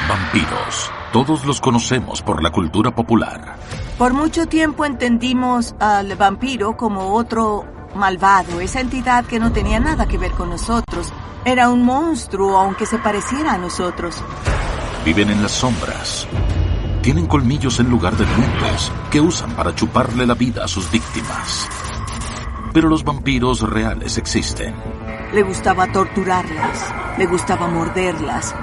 Vampiros. Todos los conocemos por la cultura popular. Por mucho tiempo entendimos al vampiro como otro malvado, esa entidad que no tenía nada que ver con nosotros. Era un monstruo, aunque se pareciera a nosotros. Viven en las sombras. Tienen colmillos en lugar de dientes que usan para chuparle la vida a sus víctimas. Pero los vampiros reales existen. Le gustaba torturarlas, le gustaba morderlas.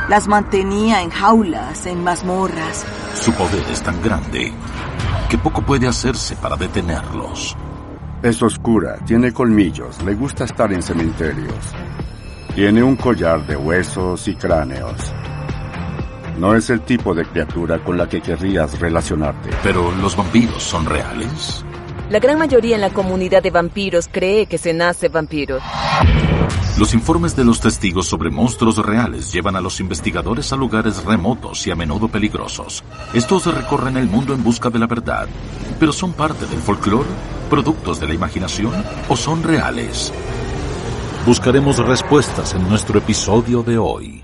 Las mantenía en jaulas, en mazmorras. Su poder es tan grande que poco puede hacerse para detenerlos. Es oscura, tiene colmillos, le gusta estar en cementerios. Tiene un collar de huesos y cráneos. No es el tipo de criatura con la que querrías relacionarte. ¿Pero los vampiros son reales? La gran mayoría en la comunidad de vampiros cree que se nace vampiro. Los informes de los testigos sobre monstruos reales llevan a los investigadores a lugares remotos y a menudo peligrosos. Estos recorren el mundo en busca de la verdad, pero ¿son parte del folclore, productos de la imaginación o son reales? Buscaremos respuestas en nuestro episodio de hoy.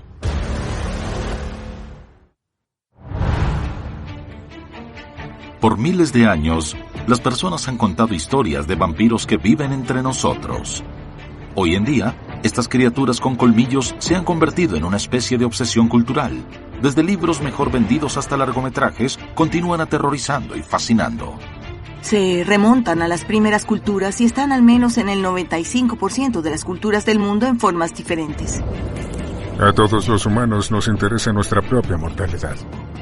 Por miles de años, las personas han contado historias de vampiros que viven entre nosotros. Hoy en día, estas criaturas con colmillos se han convertido en una especie de obsesión cultural. Desde libros mejor vendidos hasta largometrajes, continúan aterrorizando y fascinando. Se remontan a las primeras culturas y están al menos en el 95% de las culturas del mundo en formas diferentes. A todos los humanos nos interesa nuestra propia mortalidad.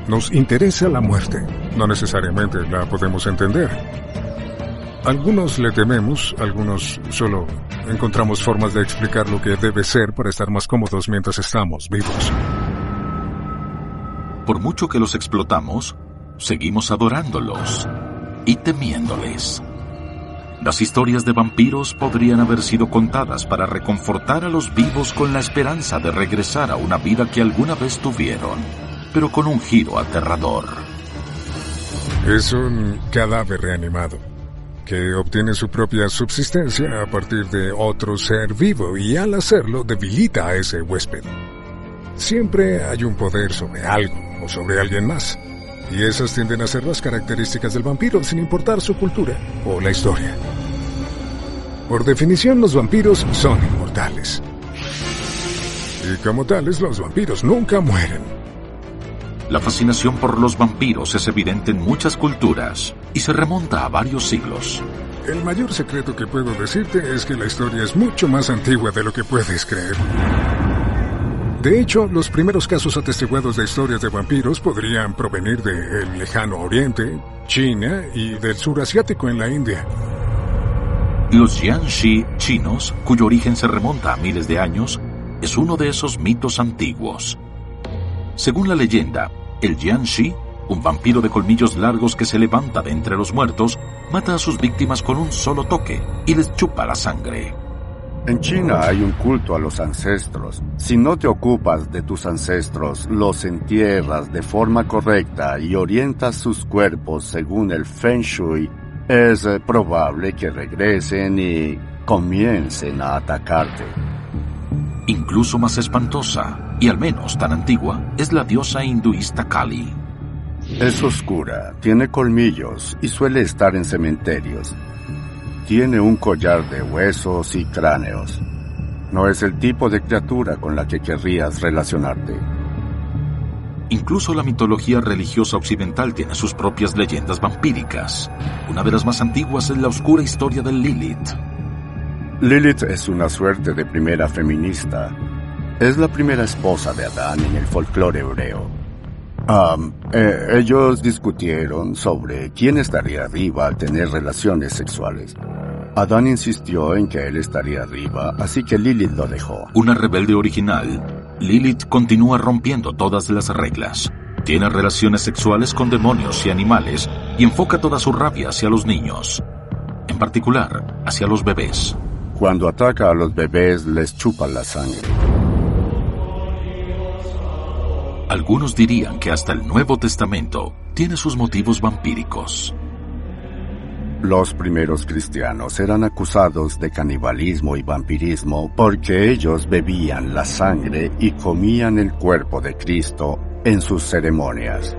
Nos interesa la muerte. No necesariamente la podemos entender. Algunos le tememos, algunos solo encontramos formas de explicar lo que debe ser para estar más cómodos mientras estamos vivos. Por mucho que los explotamos, seguimos adorándolos y temiéndoles. Las historias de vampiros podrían haber sido contadas para reconfortar a los vivos con la esperanza de regresar a una vida que alguna vez tuvieron, pero con un giro aterrador. Es un cadáver reanimado que obtiene su propia subsistencia a partir de otro ser vivo y al hacerlo debilita a ese huésped. Siempre hay un poder sobre algo o sobre alguien más, y esas tienden a ser las características del vampiro sin importar su cultura o la historia. Por definición, los vampiros son inmortales. Y como tales, los vampiros nunca mueren. La fascinación por los vampiros es evidente en muchas culturas y se remonta a varios siglos. El mayor secreto que puedo decirte es que la historia es mucho más antigua de lo que puedes creer. De hecho, los primeros casos atestiguados de historias de vampiros podrían provenir del lejano oriente, China y del sur asiático en la India. Los Jiangxi chinos, cuyo origen se remonta a miles de años, es uno de esos mitos antiguos. Según la leyenda, el Jiangxi, un vampiro de colmillos largos que se levanta de entre los muertos, mata a sus víctimas con un solo toque y les chupa la sangre. En China hay un culto a los ancestros. Si no te ocupas de tus ancestros, los entierras de forma correcta y orientas sus cuerpos según el Feng Shui, es probable que regresen y comiencen a atacarte. Incluso más espantosa, y al menos tan antigua, es la diosa hinduista Kali. Es oscura, tiene colmillos y suele estar en cementerios. Tiene un collar de huesos y cráneos. No es el tipo de criatura con la que querrías relacionarte. Incluso la mitología religiosa occidental tiene sus propias leyendas vampíricas. Una de las más antiguas es la oscura historia de Lilith. Lilith es una suerte de primera feminista. Es la primera esposa de Adán en el folclore hebreo. Ellos discutieron sobre quién estaría arriba al tener relaciones sexuales. Adán insistió en que él estaría arriba, así que Lilith lo dejó. Una rebelde original, Lilith continúa rompiendo todas las reglas. Tiene relaciones sexuales con demonios y animales y enfoca toda su rabia hacia los niños, en particular hacia los bebés. Cuando ataca a los bebés, les chupa la sangre. Algunos dirían que hasta el Nuevo Testamento tiene sus motivos vampíricos. Los primeros cristianos eran acusados de canibalismo y vampirismo porque ellos bebían la sangre y comían el cuerpo de Cristo en sus ceremonias.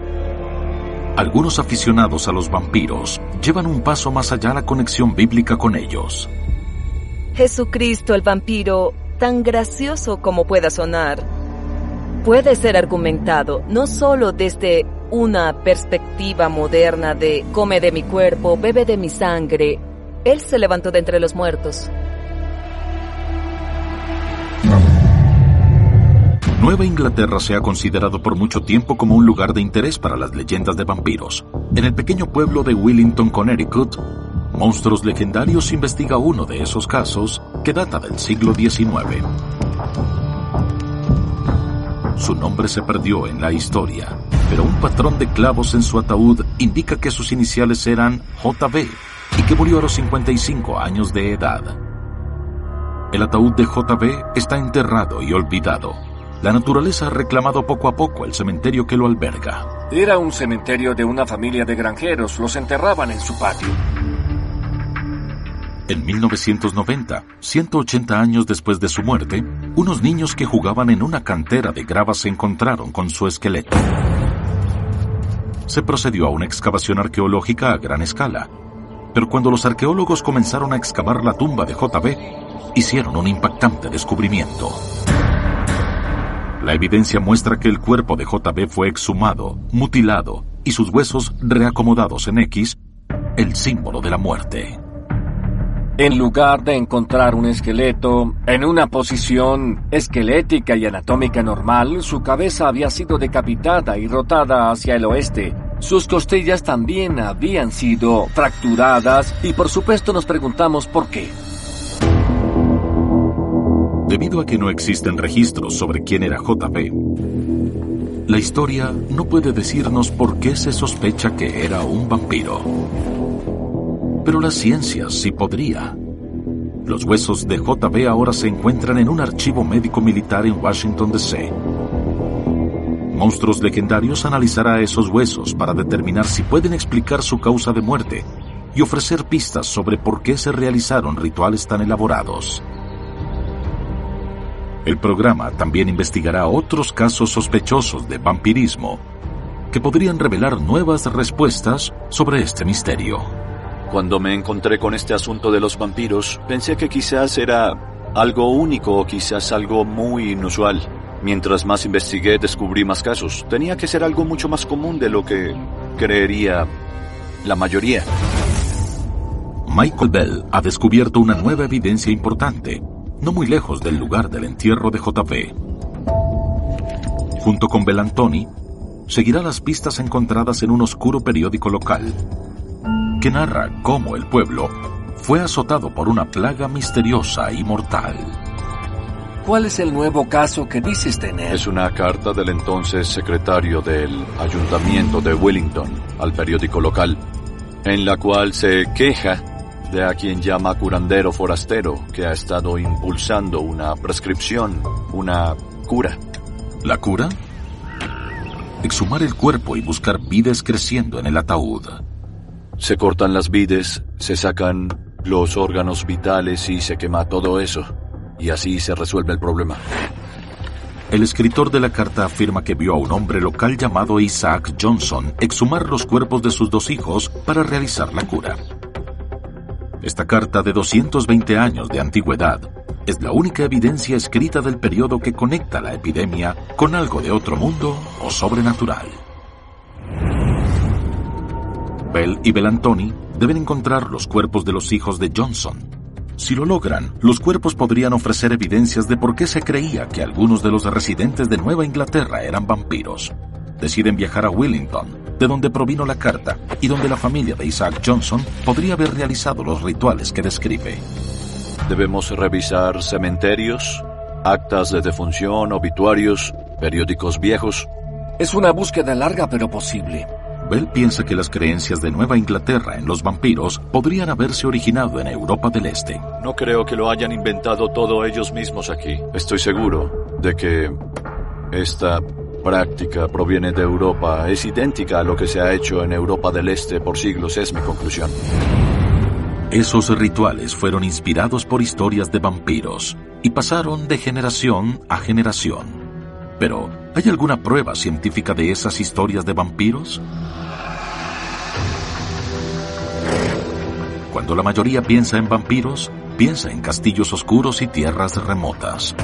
Algunos aficionados a los vampiros llevan un paso más allá la conexión bíblica con ellos. Jesucristo el vampiro, tan gracioso como pueda sonar, puede ser argumentado no solo desde una perspectiva moderna de come de mi cuerpo, bebe de mi sangre. Él se levantó de entre los muertos. Nueva Inglaterra se ha considerado por mucho tiempo como un lugar de interés para las leyendas de vampiros. En el pequeño pueblo de Willington, Connecticut, Monstruos Legendarios investiga uno de esos casos que data del siglo XIX. Su nombre se perdió en la historia, pero un patrón de clavos en su ataúd indica que sus iniciales eran JB y que murió a los 55 años de edad. El ataúd de JB está enterrado y olvidado. La naturaleza ha reclamado poco a poco el cementerio que lo alberga. Era un cementerio de una familia de granjeros, los enterraban en su patio. En 1990, 180 años después de su muerte, unos niños que jugaban en una cantera de grava se encontraron con su esqueleto. Se procedió a una excavación arqueológica a gran escala, pero cuando los arqueólogos comenzaron a excavar la tumba de JB, hicieron un impactante descubrimiento. La evidencia muestra que el cuerpo de JB fue exhumado, mutilado y sus huesos reacomodados en X, el símbolo de la muerte. En lugar de encontrar un esqueleto en una posición esquelética y anatómica normal, su cabeza había sido decapitada y rotada hacia el oeste. Sus costillas también habían sido fracturadas y por supuesto nos preguntamos por qué. Debido a que no existen registros sobre quién era JB, la historia no puede decirnos por qué se sospecha que era un vampiro. Pero la ciencia sí podría. Los huesos de JB ahora se encuentran en un archivo médico militar en Washington, D.C. Monstruos Legendarios analizará esos huesos para determinar si pueden explicar su causa de muerte y ofrecer pistas sobre por qué se realizaron rituales tan elaborados. El programa también investigará otros casos sospechosos de vampirismo que podrían revelar nuevas respuestas sobre este misterio. Cuando me encontré con este asunto de los vampiros, pensé que quizás era algo único o quizás algo muy inusual. Mientras más investigué, descubrí más casos. Tenía que ser algo mucho más común de lo que creería la mayoría. Michael Bell ha descubierto una nueva evidencia importante, no muy lejos del lugar del entierro de JB. Junto con Bellantoni, seguirá las pistas encontradas en un oscuro periódico local, que narra cómo el pueblo fue azotado por una plaga misteriosa y mortal. ¿Cuál es el nuevo caso que dices tener? Es una carta del entonces secretario del Ayuntamiento de Willington al periódico local, en la cual se queja de a quien llama curandero forastero, que ha estado impulsando una prescripción, una cura. ¿La cura? Exhumar el cuerpo y buscar vides creciendo en el ataúd. Se cortan las vides, se sacan los órganos vitales y se quema todo eso. Y así se resuelve el problema. El escritor de la carta afirma que vio a un hombre local llamado Isaac Johnson exhumar los cuerpos de sus dos hijos para realizar la cura. Esta carta de 220 años de antigüedad es la única evidencia escrita del periodo que conecta la epidemia con algo de otro mundo o sobrenatural. Bell y Bellantoni deben encontrar los cuerpos de los hijos de Johnson. Si lo logran, los cuerpos podrían ofrecer evidencias de por qué se creía que algunos de los residentes de Nueva Inglaterra eran vampiros. Deciden viajar a Willington, de donde provino la carta y donde la familia de Isaac Johnson podría haber realizado los rituales que describe. Debemos revisar cementerios, actas de defunción, obituarios, periódicos viejos. Es una búsqueda larga pero posible. Bell piensa que las creencias de Nueva Inglaterra en los vampiros podrían haberse originado en Europa del Este. No creo que lo hayan inventado todo ellos mismos aquí. Estoy seguro de que esta práctica proviene de Europa, es idéntica a lo que se ha hecho en Europa del Este por siglos, es mi conclusión. Esos rituales fueron inspirados por historias de vampiros y pasaron de generación a generación. Pero, ¿hay alguna prueba científica de esas historias de vampiros? Cuando la mayoría piensa en vampiros, piensa en castillos oscuros y tierras remotas.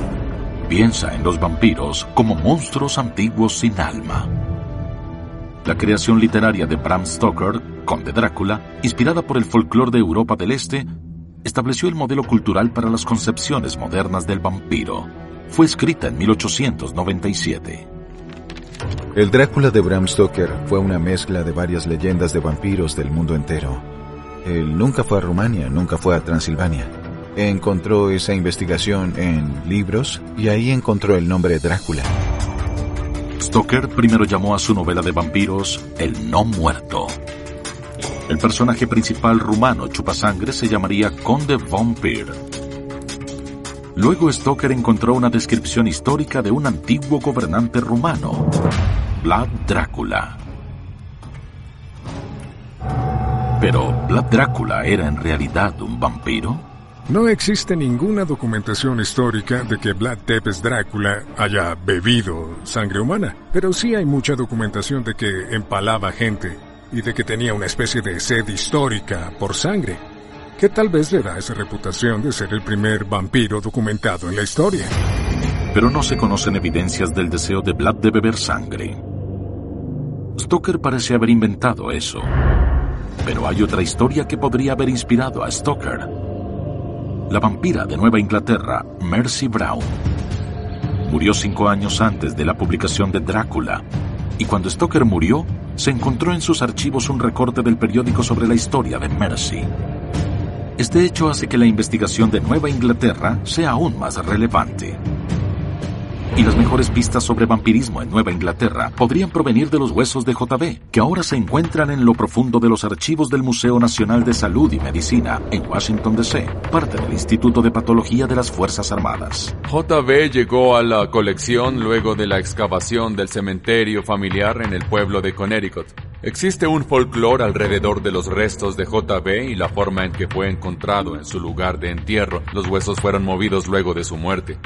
Piensa en los vampiros como monstruos antiguos sin alma. La creación literaria de Bram Stoker, Conde Drácula, inspirada por el folclore de Europa del Este, estableció el modelo cultural para las concepciones modernas del vampiro. Fue escrita en 1897. El Drácula de Bram Stoker fue una mezcla de varias leyendas de vampiros del mundo entero. Él nunca fue a Rumania, nunca fue a Transilvania. Encontró esa investigación en libros y ahí encontró el nombre Drácula. Stoker primero llamó a su novela de vampiros El No Muerto. El personaje principal rumano chupasangre se llamaría Conde Vampir. Luego Stoker encontró una descripción histórica de un antiguo gobernante rumano, Vlad Drácula. Pero, ¿Vlad Drácula era en realidad un vampiro? No existe ninguna documentación histórica de que Vlad Tepes Drácula haya bebido sangre humana, pero sí hay mucha documentación de que empalaba gente y de que tenía una especie de sed histórica por sangre, que tal vez le da esa reputación de ser el primer vampiro documentado en la historia. Pero no se conocen evidencias del deseo de Vlad de beber sangre. Stoker parece haber inventado eso. Pero hay otra historia que podría haber inspirado a Stoker. La vampira de Nueva Inglaterra, Mercy Brown, murió 5 años antes de la publicación de Drácula, y cuando Stoker murió, se encontró en sus archivos un recorte del periódico sobre la historia de Mercy. Este hecho hace que la investigación de Nueva Inglaterra sea aún más relevante. Y las mejores pistas sobre vampirismo en Nueva Inglaterra podrían provenir de los huesos de JB, que ahora se encuentran en lo profundo de los archivos del Museo Nacional de Salud y Medicina en Washington, D.C., parte del Instituto de Patología de las Fuerzas Armadas. JB llegó a la colección luego de la excavación del cementerio familiar en el pueblo de Connecticut. Existe un folclore alrededor de los restos de JB y la forma en que fue encontrado en su lugar de entierro. Los huesos fueron movidos luego de su muerte.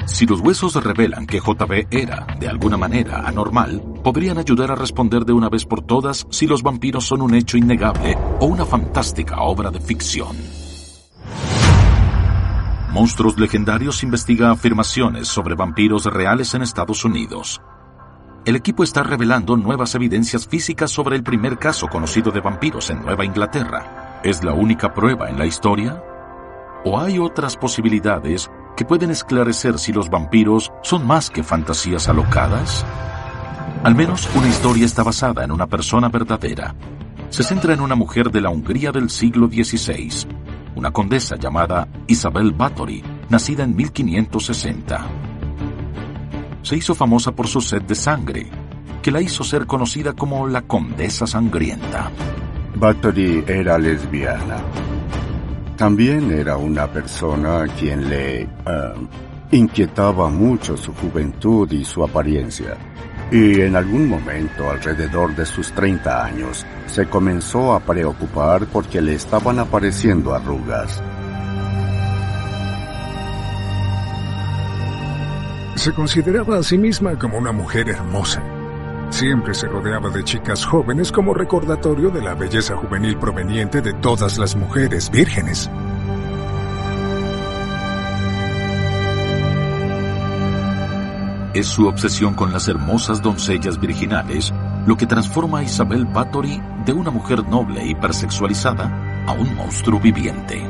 Si los huesos revelan que JB era, de alguna manera, anormal, podrían ayudar a responder de una vez por todas si los vampiros son un hecho innegable o una fantástica obra de ficción. Monstruos Legendarios investiga afirmaciones sobre vampiros reales en Estados Unidos. El equipo está revelando nuevas evidencias físicas sobre el primer caso conocido de vampiros en Nueva Inglaterra. ¿Es la única prueba en la historia? ¿O hay otras posibilidades que pueden esclarecer si los vampiros son más que fantasías alocadas? Al menos una historia está basada en una persona verdadera. Se centra en una mujer de la Hungría del siglo XVI, una condesa llamada Isabel Báthory, nacida en 1560. Se hizo famosa por su sed de sangre, que la hizo ser conocida como la Condesa Sangrienta. Báthory era lesbiana. También era una persona a quien le inquietaba mucho su juventud y su apariencia. Y en algún momento, alrededor de sus 30 años, se comenzó a preocupar porque le estaban apareciendo arrugas. Se consideraba a sí misma como una mujer hermosa. Siempre se rodeaba de chicas jóvenes como recordatorio de la belleza juvenil proveniente de todas las mujeres vírgenes. Es su obsesión con las hermosas doncellas virginales lo que transforma a Isabel Báthory de una mujer noble y hipersexualizada a un monstruo viviente.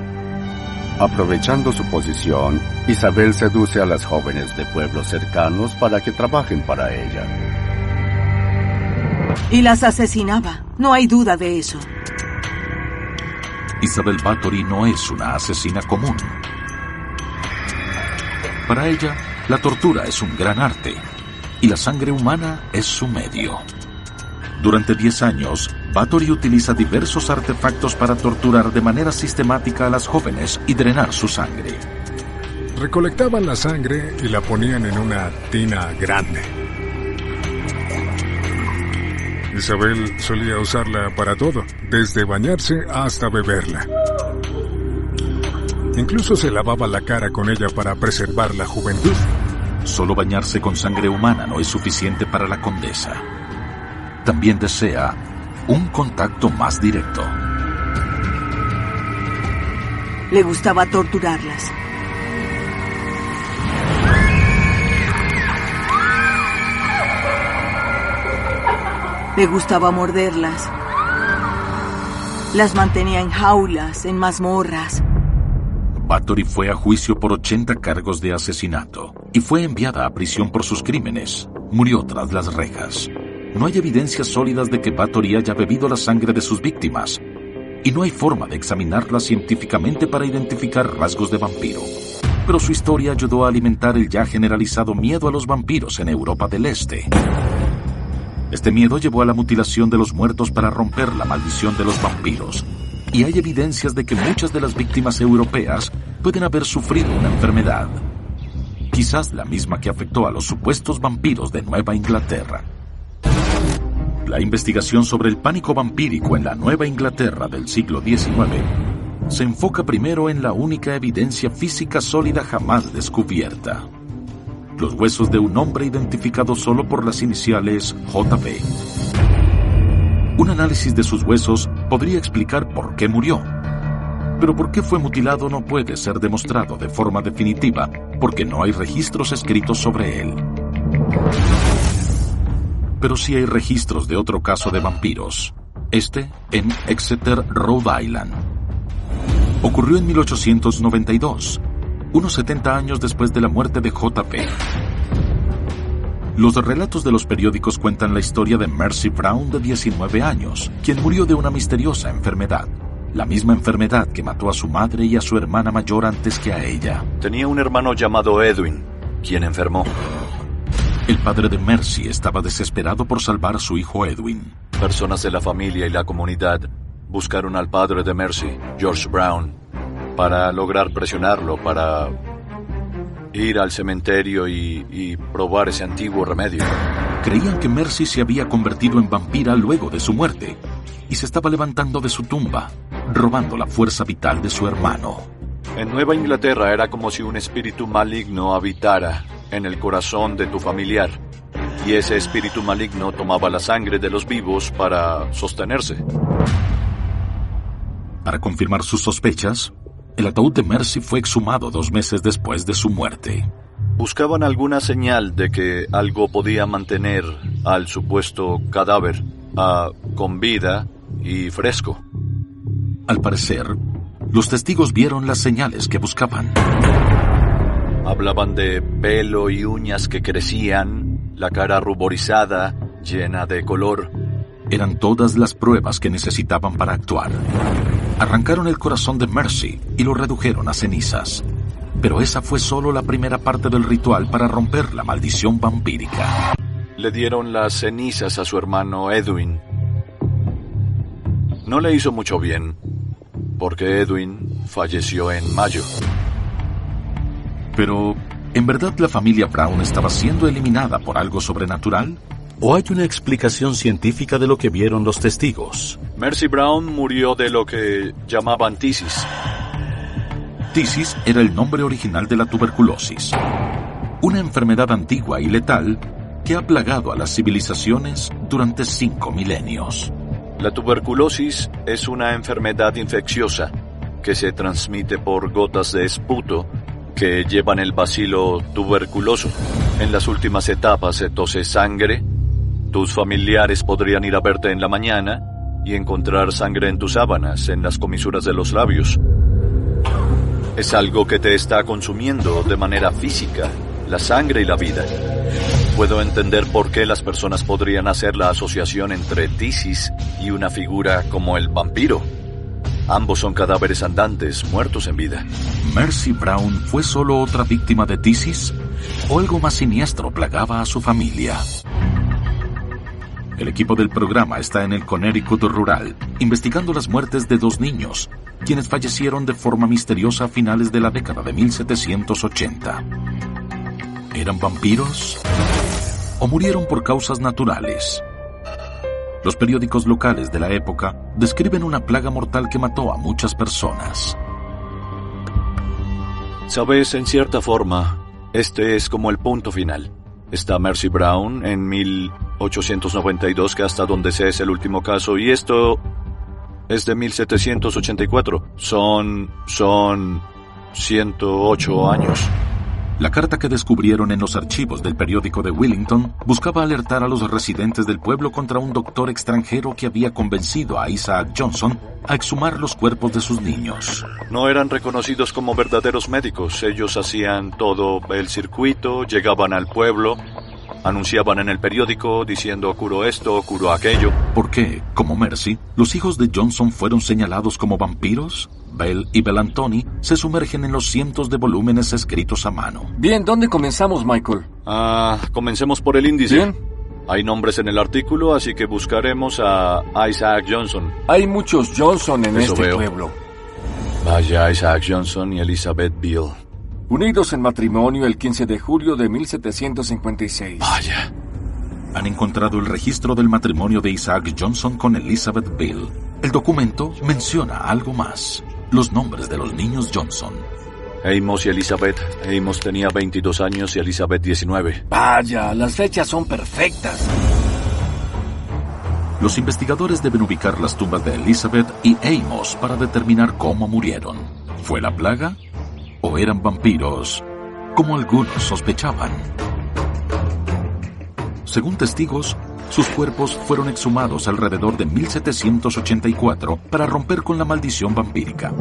Aprovechando su posición, Isabel seduce a las jóvenes de pueblos cercanos para que trabajen para ella. Y las asesinaba, no hay duda de eso. Isabel Báthory no es una asesina común. Para ella, la tortura es un gran arte, y la sangre humana es su medio. Durante 10 años, Báthory utiliza diversos artefactos para torturar de manera sistemática a las jóvenes y drenar su sangre. Recolectaban la sangre y la ponían en una tina grande. Isabel solía usarla para todo, desde bañarse hasta beberla. Incluso se lavaba la cara con ella para preservar la juventud. Solo bañarse con sangre humana no es suficiente para la condesa. También desea un contacto más directo. Le gustaba torturarlas. Le gustaba morderlas. Las mantenía en jaulas, en mazmorras. Bathory fue a juicio por 80 cargos de asesinato y fue enviada a prisión por sus crímenes. Murió tras las rejas. No hay evidencias sólidas de que Bathory haya bebido la sangre de sus víctimas, y no hay forma de examinarla científicamente para identificar rasgos de vampiro. Pero su historia ayudó a alimentar el ya generalizado miedo a los vampiros en Europa del Este. Este miedo llevó a la mutilación de los muertos para romper la maldición de los vampiros. Y hay evidencias de que muchas de las víctimas europeas pueden haber sufrido una enfermedad. Quizás la misma que afectó a los supuestos vampiros de Nueva Inglaterra. La investigación sobre el pánico vampírico en la Nueva Inglaterra del siglo XIX se enfoca primero en la única evidencia física sólida jamás descubierta: los huesos de un hombre identificado solo por las iniciales JB. Un análisis de sus huesos podría explicar por qué murió. Pero por qué fue mutilado no puede ser demostrado de forma definitiva, porque no hay registros escritos sobre él. Pero sí hay registros de otro caso de vampiros, este en Exeter, Rhode Island. Ocurrió en 1892, unos 70 años después de la muerte de J.P. Los relatos de los periódicos cuentan la historia de Mercy Brown, de 19 años, quien murió de una misteriosa enfermedad. La misma enfermedad que mató a su madre y a su hermana mayor antes que a ella. Tenía un hermano llamado Edwin, quien enfermó. El padre de Mercy estaba desesperado por salvar a su hijo Edwin. Personas de la familia y la comunidad buscaron al padre de Mercy, George Brown, para lograr presionarlo, para ir al cementerio y probar ese antiguo remedio. Creían que Mercy se había convertido en vampira luego de su muerte y se estaba levantando de su tumba, robando la fuerza vital de su hermano. En Nueva Inglaterra era como si un espíritu maligno habitara en el corazón de tu familiar, y ese espíritu maligno tomaba la sangre de los vivos para sostenerse. Para confirmar sus sospechas, el ataúd de Mercy fue exhumado 2 meses después de su muerte. Buscaban alguna señal de que algo podía mantener al supuesto cadáver con vida y fresco. Al parecer, los testigos vieron las señales que buscaban. Hablaban de pelo y uñas que crecían, la cara ruborizada, llena de color. Eran todas las pruebas que necesitaban para actuar. Arrancaron el corazón de Mercy y lo redujeron a cenizas. Pero esa fue solo la primera parte del ritual para romper la maldición vampírica. Le dieron las cenizas a su hermano Edwin. No le hizo mucho bien, porque Edwin falleció en mayo. Pero, ¿en verdad la familia Brown estaba siendo eliminada por algo sobrenatural? ¿O hay una explicación científica de lo que vieron los testigos? Mercy Brown murió de lo que llamaban tisis. Tisis era el nombre original de la tuberculosis, una enfermedad antigua y letal que ha plagado a las civilizaciones durante 5 milenios. La tuberculosis es una enfermedad infecciosa que se transmite por gotas de esputo que llevan el bacilo tuberculoso. En las últimas etapas se tose sangre. Tus familiares podrían ir a verte en la mañana y encontrar sangre en tus sábanas, en las comisuras de los labios. Es algo que te está consumiendo de manera física, la sangre y la vida. Puedo entender por qué las personas podrían hacer la asociación entre tisis y una figura como el vampiro. Ambos son cadáveres andantes, muertos en vida. ¿Mercy Brown fue solo otra víctima de tisis? ¿O algo más siniestro plagaba a su familia? El equipo del programa está en el Connecticut rural, investigando las muertes de 2 niños, quienes fallecieron de forma misteriosa a finales de la década de 1780. ¿Eran vampiros? ¿O murieron por causas naturales? Los periódicos locales de la época describen una plaga mortal que mató a muchas personas. Sabes, en cierta forma, este es como el punto final. Está Mercy Brown en 1892, que hasta donde sé es el último caso, y esto es de 1784. Son 108 años. La carta que descubrieron en los archivos del periódico de Willington buscaba alertar a los residentes del pueblo contra un doctor extranjero que había convencido a Isaac Johnson a exhumar los cuerpos de sus niños. No eran reconocidos como verdaderos médicos. Ellos hacían todo el circuito, llegaban al pueblo, anunciaban en el periódico diciendo curó esto, curó aquello. ¿Por qué, como Mercy, los hijos de Johnson fueron señalados como vampiros? Bell y Bellantoni se sumergen en los cientos de volúmenes escritos a mano. Bien, ¿dónde comenzamos, Michael? Comencemos por el índice. Bien. Hay nombres en el artículo, así que buscaremos a Isaac Johnson. Hay muchos Johnson en Eso este veo. pueblo. Vaya, Isaac Johnson y Elizabeth Beale. Unidos en matrimonio el 15 de julio de 1756. Vaya. Han encontrado el registro del matrimonio de Isaac Johnson con Elizabeth Beale. El documento menciona algo más: los nombres de los niños Johnson. Amos y Elizabeth. Amos tenía 22 años y Elizabeth 19. Vaya, las fechas son perfectas. Los investigadores deben ubicar las tumbas de Elizabeth y Amos para determinar cómo murieron. ¿Fue la plaga? ¿O eran vampiros, como algunos sospechaban? Según testigos, sus cuerpos fueron exhumados alrededor de 1784 para romper con la maldición vampírica.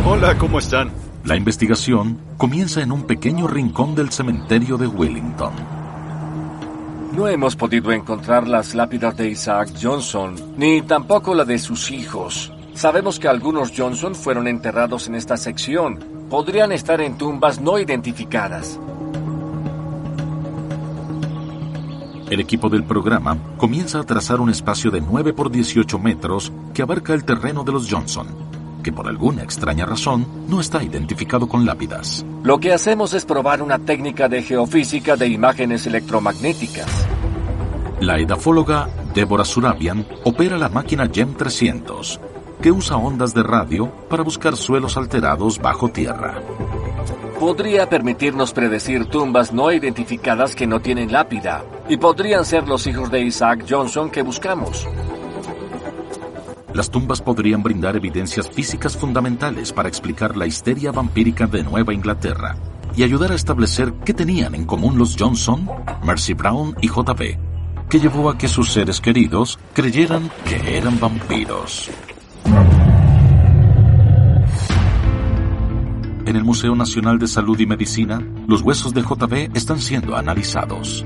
Hola, ¿cómo están? La investigación comienza en un pequeño rincón del cementerio de Willington. No hemos podido encontrar las lápidas de Isaac Johnson, ni tampoco la de sus hijos. Sabemos que algunos Johnson fueron enterrados en esta sección. Podrían estar en tumbas no identificadas. El equipo del programa comienza a trazar un espacio de 9 por 18 metros que abarca el terreno de los Johnson, que por alguna extraña razón no está identificado con lápidas. Lo que hacemos es probar una técnica de geofísica de imágenes electromagnéticas. La edafóloga Deborah Surabian opera la máquina GEM 300, que usa ondas de radio para buscar suelos alterados bajo tierra. Podría permitirnos predecir tumbas no identificadas que no tienen lápida, y podrían ser los hijos de Isaac Johnson que buscamos. Las tumbas podrían brindar evidencias físicas fundamentales para explicar la histeria vampírica de Nueva Inglaterra y ayudar a establecer qué tenían en común los Johnson, Mercy Brown y J.B., que llevó a que sus seres queridos creyeran que eran vampiros. En el Museo Nacional de Salud y Medicina, los huesos de J.B. están siendo analizados.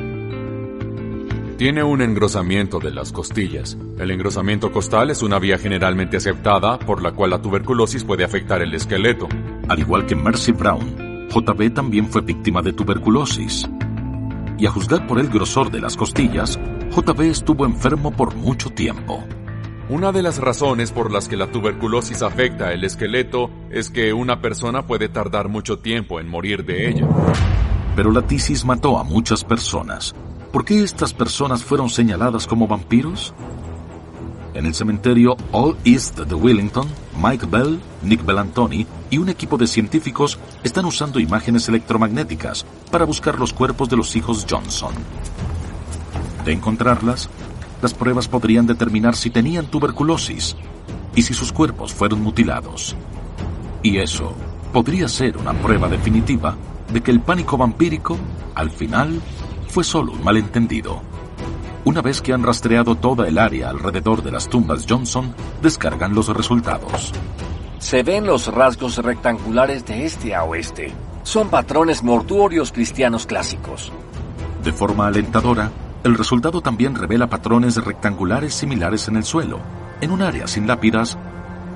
Tiene un engrosamiento de las costillas. El engrosamiento costal es una vía generalmente aceptada por la cual la tuberculosis puede afectar el esqueleto. Al igual que Mercy Brown, J.B. también fue víctima de tuberculosis. Y a juzgar por el grosor de las costillas, J.B. estuvo enfermo por mucho tiempo. Una de las razones por las que la tuberculosis afecta el esqueleto es que una persona puede tardar mucho tiempo en morir de ella. Pero la tisis mató a muchas personas. ¿Por qué estas personas fueron señaladas como vampiros? En el cementerio All East de Willington, Mike Bell, Nick Bellantoni y un equipo de científicos están usando imágenes electromagnéticas para buscar los cuerpos de los hijos Johnson. De encontrarlas, las pruebas podrían determinar si tenían tuberculosis y si sus cuerpos fueron mutilados. Y eso podría ser una prueba definitiva de que el pánico vampírico, al final, fue solo un malentendido. Una vez que han rastreado toda el área alrededor de las tumbas Johnson, descargan los resultados. Se ven los rasgos rectangulares de este a oeste. Son patrones mortuorios cristianos clásicos. De forma alentadora, el resultado también revela patrones rectangulares similares en el suelo, en un área sin lápidas,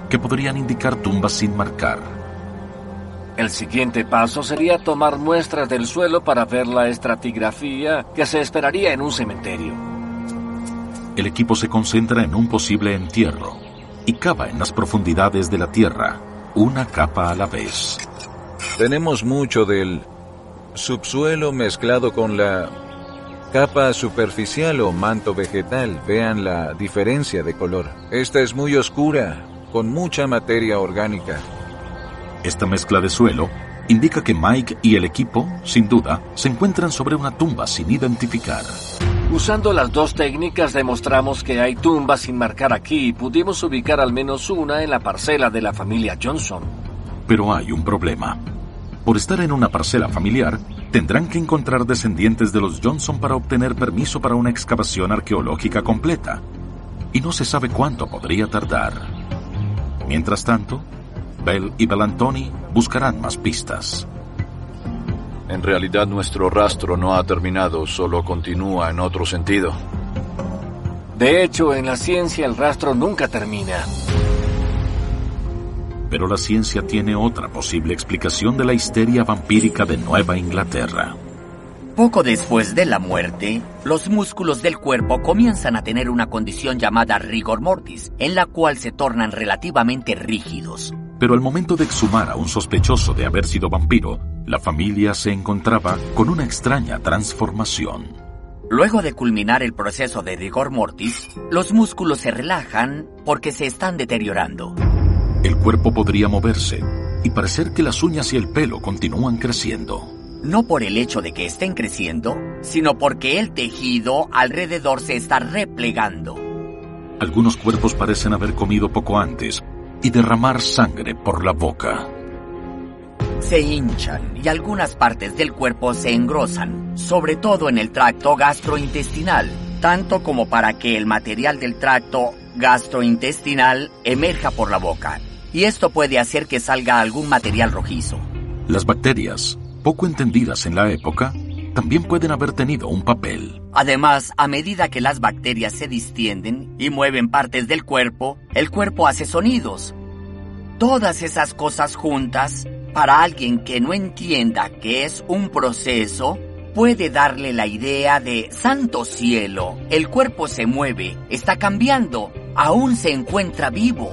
que podrían indicar tumbas sin marcar. El siguiente paso sería tomar muestras del suelo para ver la estratigrafía que se esperaría en un cementerio. El equipo se concentra en un posible entierro y cava en las profundidades de la tierra, una capa a la vez. Tenemos mucho del subsuelo mezclado con la Capa superficial o manto vegetal, vean la diferencia de color. Esta es muy oscura, con mucha materia orgánica. Esta mezcla de suelo indica que Mike y el equipo, sin duda, se encuentran sobre una tumba sin identificar. Usando las dos técnicas demostramos que hay tumbas sin marcar aquí y pudimos ubicar al menos una en la parcela de la familia Johnson. Pero hay un problema. Por estar en una parcela familiar, tendrán que encontrar descendientes de los Johnson para obtener permiso para una excavación arqueológica completa. Y no se sabe cuánto podría tardar. Mientras tanto, Bell y Bellantoni buscarán más pistas. En realidad nuestro rastro no ha terminado, solo continúa en otro sentido. De hecho, en la ciencia el rastro nunca termina. Pero la ciencia tiene otra posible explicación de la histeria vampírica de Nueva Inglaterra. Poco después de la muerte, los músculos del cuerpo comienzan a tener una condición llamada rigor mortis, en la cual se tornan relativamente rígidos. Pero al momento de exhumar a un sospechoso de haber sido vampiro, la familia se encontraba con una extraña transformación. Luego de culminar el proceso de rigor mortis, los músculos se relajan porque se están deteriorando. El cuerpo podría moverse y parecer que las uñas y el pelo continúan creciendo. No por el hecho de que estén creciendo, sino porque el tejido alrededor se está replegando. Algunos cuerpos parecen haber comido poco antes y derramar sangre por la boca. Se hinchan y algunas partes del cuerpo se engrosan, sobre todo en el tracto gastrointestinal, tanto como para que el material del tracto gastrointestinal emerja por la boca. Y esto puede hacer que salga algún material rojizo. Las bacterias, poco entendidas en la época, también pueden haber tenido un papel. Además, a medida que las bacterias se distienden y mueven partes del cuerpo, el cuerpo hace sonidos. Todas esas cosas juntas, para alguien que no entienda que es un proceso, puede darle la idea de ¡santo cielo! El cuerpo se mueve, está cambiando, aún se encuentra vivo.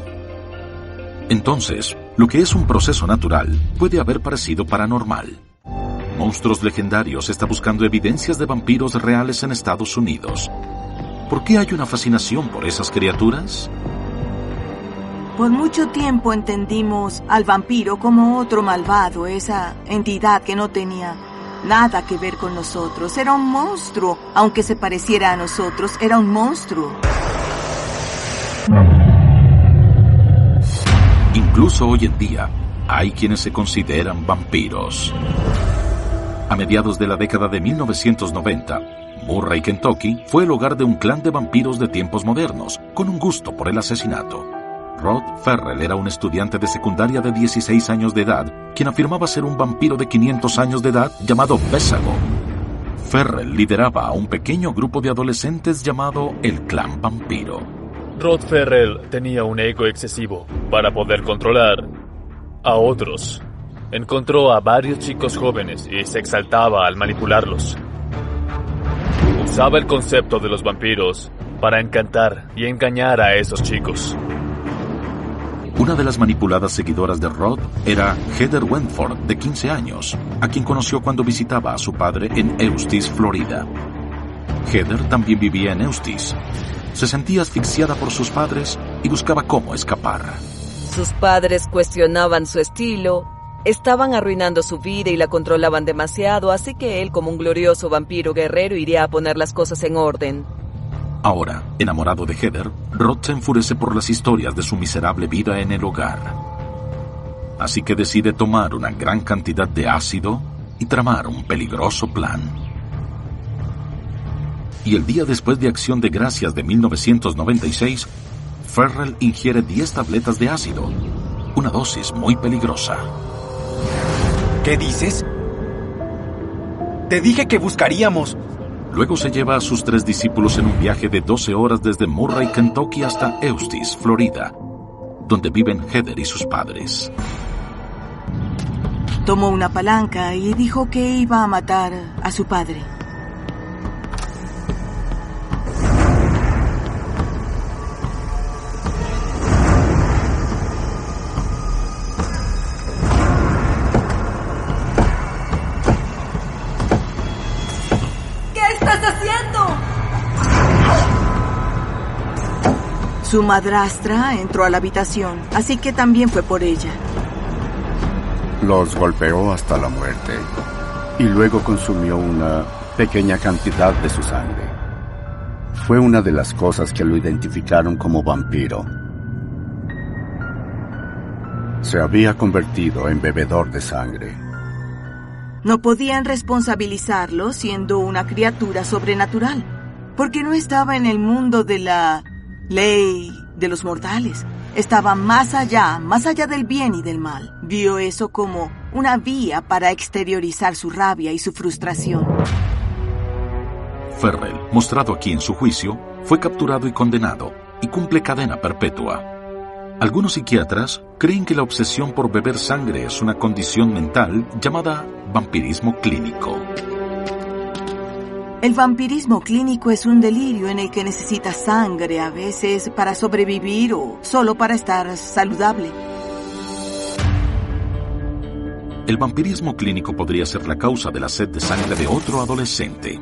Entonces, lo que es un proceso natural puede haber parecido paranormal. Monstruos Legendarios está buscando evidencias de vampiros reales en Estados Unidos. ¿Por qué hay una fascinación por esas criaturas? Por mucho tiempo entendimos al vampiro como otro malvado, esa entidad que no tenía nada que ver con nosotros. Era un monstruo, aunque se pareciera a nosotros, era un monstruo. Incluso hoy en día, hay quienes se consideran vampiros. A mediados de la década de 1990, Murray, Kentucky, fue el hogar de un clan de vampiros de tiempos modernos, con un gusto por el asesinato. Rod Ferrell era un estudiante de secundaria de 16 años de edad, quien afirmaba ser un vampiro de 500 años de edad llamado Bésago. Ferrell lideraba a un pequeño grupo de adolescentes llamado el Clan Vampiro. Rod Ferrell tenía un ego excesivo para poder controlar a otros. Encontró a varios chicos jóvenes y se exaltaba al manipularlos. Usaba el concepto de los vampiros para encantar y engañar a esos chicos. Una de las manipuladas seguidoras de Rod era Heather Wentford, de 15 años, a quien conoció cuando visitaba a su padre en Eustis, Florida. Heather también vivía en Eustis. Se sentía asfixiada por sus padres y buscaba cómo escapar. Sus padres cuestionaban su estilo, estaban arruinando su vida y la controlaban demasiado, así que él, como un glorioso vampiro guerrero, iría a poner las cosas en orden. Ahora, enamorado de Heather, Rod se enfurece por las historias de su miserable vida en el hogar. Así que decide tomar una gran cantidad de ácido y tramar un peligroso plan. Y el día después de Acción de Gracias de 1996, Ferrell ingiere 10 tabletas de ácido, una dosis muy peligrosa. ¿Qué dices? Te dije que buscaríamos. Luego se lleva a sus 3 discípulos en un viaje de 12 horas desde Murray, Kentucky hasta Eustis, Florida, donde viven Heather y sus padres. Tomó una palanca y dijo que iba a matar a su padre. ¿Qué estás haciendo? Su madrastra entró a la habitación, así que también fue por ella. Los golpeó hasta la muerte y luego consumió una pequeña cantidad de su sangre. Fue una de las cosas que lo identificaron como vampiro. Se había convertido en bebedor de sangre. No podían responsabilizarlo siendo una criatura sobrenatural, porque no estaba en el mundo de la ley de los mortales. Estaba más allá del bien y del mal. Vio eso como una vía para exteriorizar su rabia y su frustración. Ferrell, mostrado aquí en su juicio, fue capturado y condenado, y cumple cadena perpetua. Algunos psiquiatras creen que la obsesión por beber sangre es una condición mental llamada vampirismo clínico. El vampirismo clínico es un delirio en el que necesitas sangre a veces para sobrevivir o solo para estar saludable. El vampirismo clínico podría ser la causa de la sed de sangre de otro adolescente.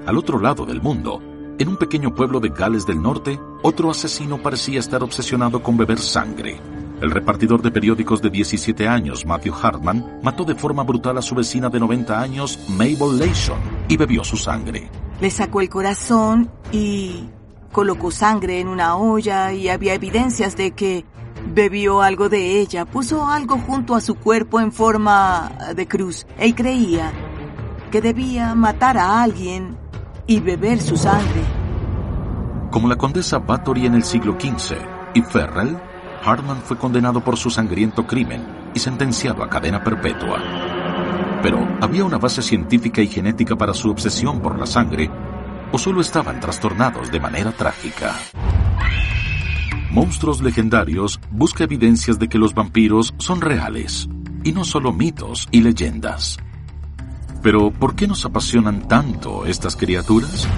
Al otro lado del mundo, en un pequeño pueblo de Gales del Norte, otro asesino parecía estar obsesionado con beber sangre. El repartidor de periódicos de 17 años, Matthew Hartman, mató de forma brutal a su vecina de 90 años, Mabel Leishon, y bebió su sangre. Le sacó el corazón y colocó sangre en una olla y había evidencias de que bebió algo de ella. Puso algo junto a su cuerpo en forma de cruz. Él creía que debía matar a alguien y beber su sangre. Como la condesa Bathory en el siglo XV y Ferrell, Hartman fue condenado por su sangriento crimen y sentenciado a cadena perpetua. Pero, ¿había una base científica y genética para su obsesión por la sangre? ¿O solo estaban trastornados de manera trágica? Monstruos Legendarios busca evidencias de que los vampiros son reales, y no solo mitos y leyendas. Pero, ¿por qué nos apasionan tanto estas criaturas?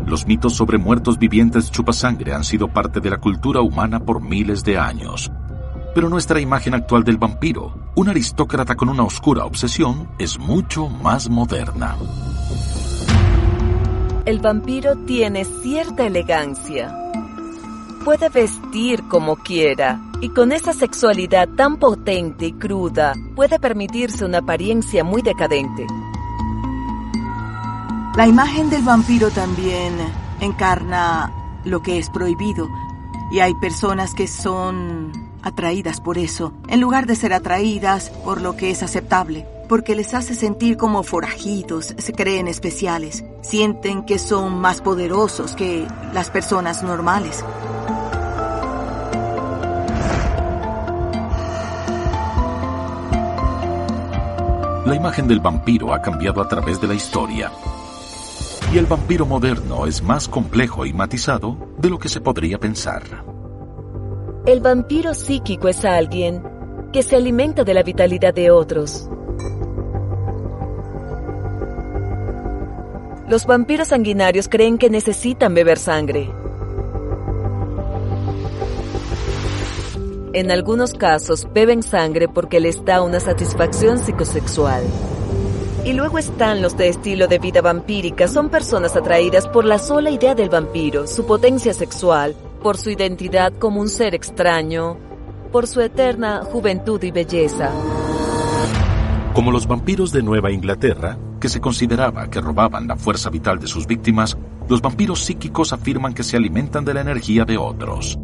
Los mitos sobre muertos vivientes chupasangre han sido parte de la cultura humana por miles de años. Pero nuestra imagen actual del vampiro, un aristócrata con una oscura obsesión, es mucho más moderna. El vampiro tiene cierta elegancia. Puede vestir como quiera, y con esa sexualidad tan potente y cruda, puede permitirse una apariencia muy decadente. La imagen del vampiro también encarna lo que es prohibido, y hay personas que son atraídas por eso, en lugar de ser atraídas por lo que es aceptable, porque les hace sentir como forajidos, se creen especiales, sienten que son más poderosos que las personas normales. La imagen del vampiro ha cambiado a través de la historia. Y el vampiro moderno es más complejo y matizado de lo que se podría pensar. El vampiro psíquico es alguien que se alimenta de la vitalidad de otros. Los vampiros sanguinarios creen que necesitan beber sangre. En algunos casos beben sangre porque les da una satisfacción psicosexual. Y luego están los de estilo de vida vampírica. Son personas atraídas por la sola idea del vampiro, su potencia sexual, por su identidad como un ser extraño, por su eterna juventud y belleza. Como los vampiros de Nueva Inglaterra, que se consideraba que robaban la fuerza vital de sus víctimas, los vampiros psíquicos afirman que se alimentan de la energía de otros.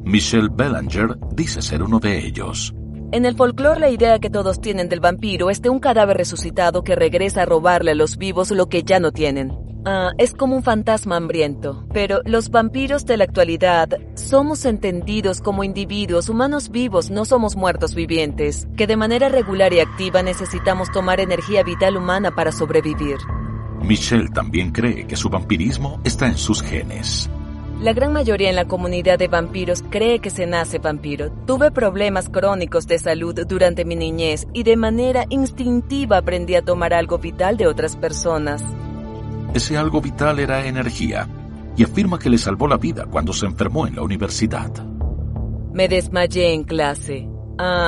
Michelle Belanger dice ser uno de ellos. En el folclore, la idea que todos tienen del vampiro es de un cadáver resucitado que regresa a robarle a los vivos lo que ya no tienen. Es como un fantasma hambriento. Pero los vampiros de la actualidad somos entendidos como individuos humanos vivos, no somos muertos vivientes, que de manera regular y activa necesitamos tomar energía vital humana para sobrevivir. Michelle también cree que su vampirismo está en sus genes. La gran mayoría en la comunidad de vampiros cree que se nace vampiro. Tuve problemas crónicos de salud durante mi niñez y de manera instintiva aprendí a tomar algo vital de otras personas. Ese algo vital era energía, y afirma que le salvó la vida cuando se enfermó en la universidad. Me desmayé en clase.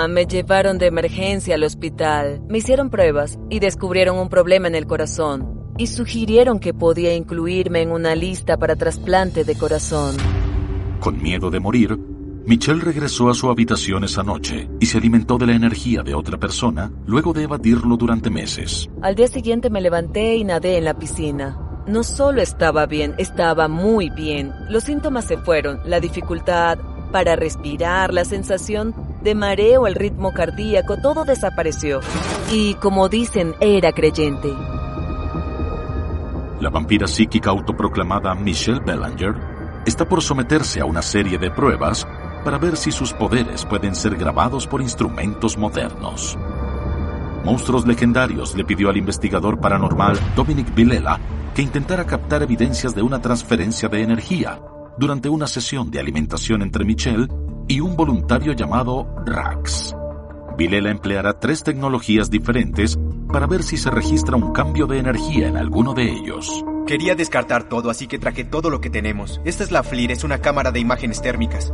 Me llevaron de emergencia al hospital. Me hicieron pruebas y descubrieron un problema en el corazón. y sugirieron que podía incluirme en una lista para trasplante de corazón. Con miedo de morir, Michelle regresó a su habitación esa noche y se alimentó de la energía de otra persona luego de evadirlo durante meses. Al día siguiente me levanté y nadé en la piscina. No solo estaba bien, estaba muy bien. Los síntomas se fueron, la dificultad para respirar, la sensación de mareo, el ritmo cardíaco, todo desapareció. Y como dicen, era creyente. La vampira psíquica autoproclamada Michelle Belanger está por someterse a una serie de pruebas para ver si sus poderes pueden ser grabados por instrumentos modernos. Monstruos Legendarios le pidió al investigador paranormal Dominic Vilela que intentara captar evidencias de una transferencia de energía durante una sesión de alimentación entre Michelle y un voluntario llamado Rax. Vilela empleará 3 tecnologías diferentes para ver si se registra un cambio de energía en alguno de ellos. Quería descartar todo, así que traje todo lo que tenemos. Esta es la FLIR, es una cámara de imágenes térmicas.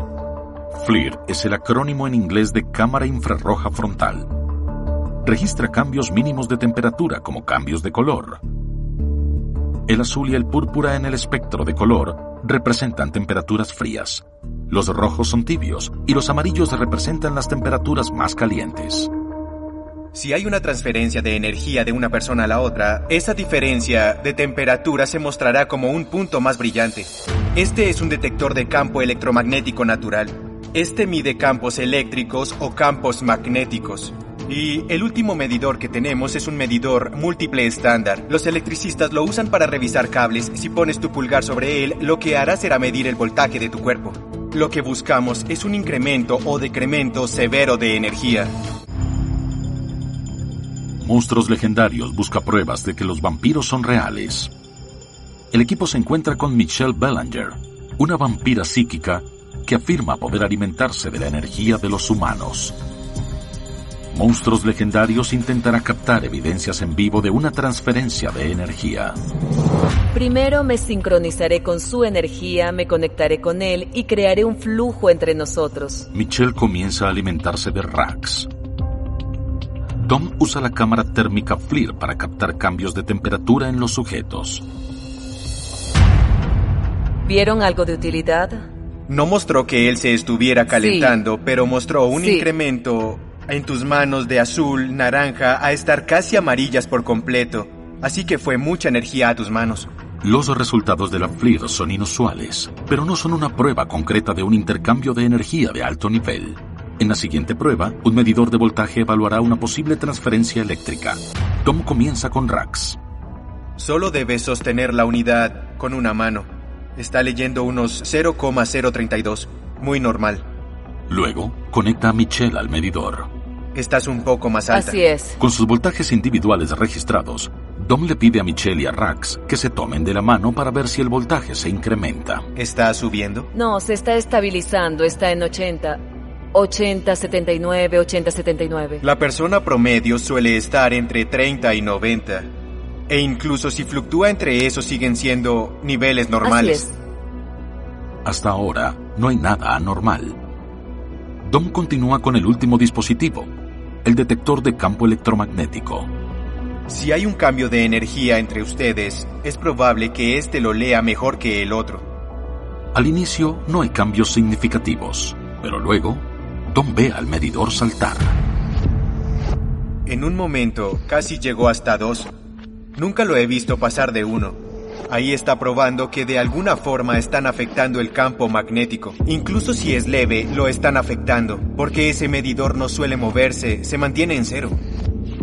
FLIR es el acrónimo en inglés de cámara infrarroja frontal. Registra cambios mínimos de temperatura como cambios de color. El azul y el púrpura en el espectro de color representan temperaturas frías. Los rojos son tibios y los amarillos representan las temperaturas más calientes. Si hay una transferencia de energía de una persona a la otra, esa diferencia de temperatura se mostrará como un punto más brillante. Este es un detector de campo electromagnético natural. Este mide campos eléctricos o campos magnéticos. Y el último medidor que tenemos es un medidor múltiple estándar. Los electricistas lo usan para revisar cables. Si pones tu pulgar sobre él, lo que hará será medir el voltaje de tu cuerpo. Lo que buscamos es un incremento o decremento severo de energía. Monstruos Legendarios busca pruebas de que los vampiros son reales. El equipo se encuentra con Michelle Belanger, una vampira psíquica que afirma poder alimentarse de la energía de los humanos. Monstruos Legendarios intentará captar evidencias en vivo de una transferencia de energía. Primero me sincronizaré con su energía, me conectaré con él y crearé un flujo entre nosotros. Michelle comienza a alimentarse de Rax. Tom usa la cámara térmica FLIR para captar cambios de temperatura en los sujetos. ¿Vieron algo de utilidad? No mostró que él se estuviera calentando, Sí. pero mostró un Sí. incremento en tus manos de azul, naranja, a estar casi amarillas por completo. Así que fue mucha energía a tus manos. Los resultados de la FLIR son inusuales, pero no son una prueba concreta de un intercambio de energía de alto nivel. En la siguiente prueba, un medidor de voltaje evaluará una posible transferencia eléctrica. Tom comienza con Rax. Solo debes sostener la unidad con una mano. Está leyendo unos 0,032. Muy normal. Luego, conecta a Michelle al medidor. Estás un poco más alta. Así es. Con sus voltajes individuales registrados, Dom le pide a Michelle y a Rax que se tomen de la mano para ver si el voltaje se incrementa. ¿Está subiendo? No, se está estabilizando, está en 80, 79, 80, 79. La persona promedio suele estar entre 30 y 90. E incluso si fluctúa entre esos siguen siendo niveles normales. Así es. Hasta ahora, no hay nada anormal. Dom continúa con el último dispositivo, el detector de campo electromagnético. Si hay un cambio de energía entre ustedes, es probable que este lo lea mejor que el otro. Al inicio no hay cambios significativos, pero luego, Dom ve al medidor saltar. En un momento, casi llegó hasta 2. Nunca lo he visto pasar de 1. Ahí está probando que de alguna forma están afectando el campo magnético. Incluso si es leve, lo están afectando, porque ese medidor no suele moverse, se mantiene en 0.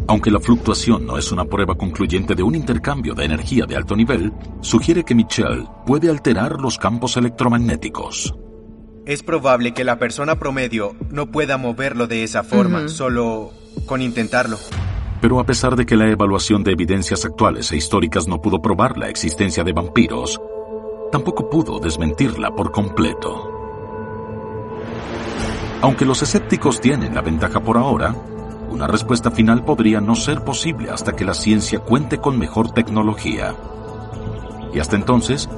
Aunque la fluctuación no es una prueba concluyente de un intercambio de energía de alto nivel, sugiere que Michelle puede alterar los campos electromagnéticos. Es probable que la persona promedio no pueda moverlo de esa forma, solo con intentarlo. Pero a pesar de que la evaluación de evidencias actuales e históricas no pudo probar la existencia de vampiros, tampoco pudo desmentirla por completo. Aunque los escépticos tienen la ventaja por ahora, una respuesta final podría no ser posible hasta que la ciencia cuente con mejor tecnología. Y hasta entonces,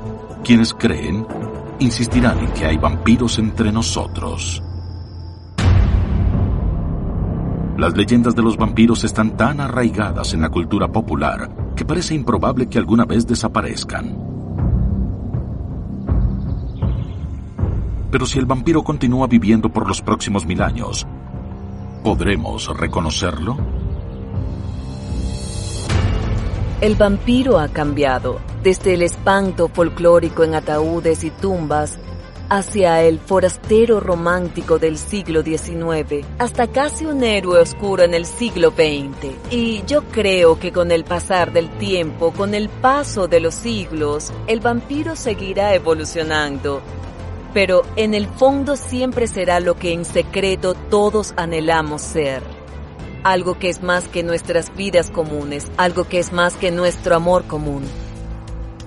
quienes creen insistirán en que hay vampiros entre nosotros. Las leyendas de los vampiros están tan arraigadas en la cultura popular que parece improbable que alguna vez desaparezcan. Pero si el vampiro continúa viviendo por los próximos 1000 años, ¿podremos reconocerlo? El vampiro ha cambiado, desde el espanto folclórico en ataúdes y tumbas, hacia el forastero romántico del siglo XIX, hasta casi un héroe oscuro en el siglo XX. Y yo creo que con el pasar del tiempo, con el paso de los siglos, el vampiro seguirá evolucionando. Pero en el fondo siempre será lo que en secreto todos anhelamos ser. Algo que es más que nuestras vidas comunes, algo que es más que nuestro amor común.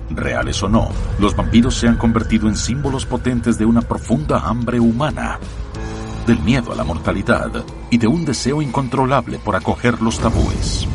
Reales o no, los vampiros se han convertido en símbolos potentes de una profunda hambre humana, del miedo a la mortalidad y de un deseo incontrolable por acoger los tabúes.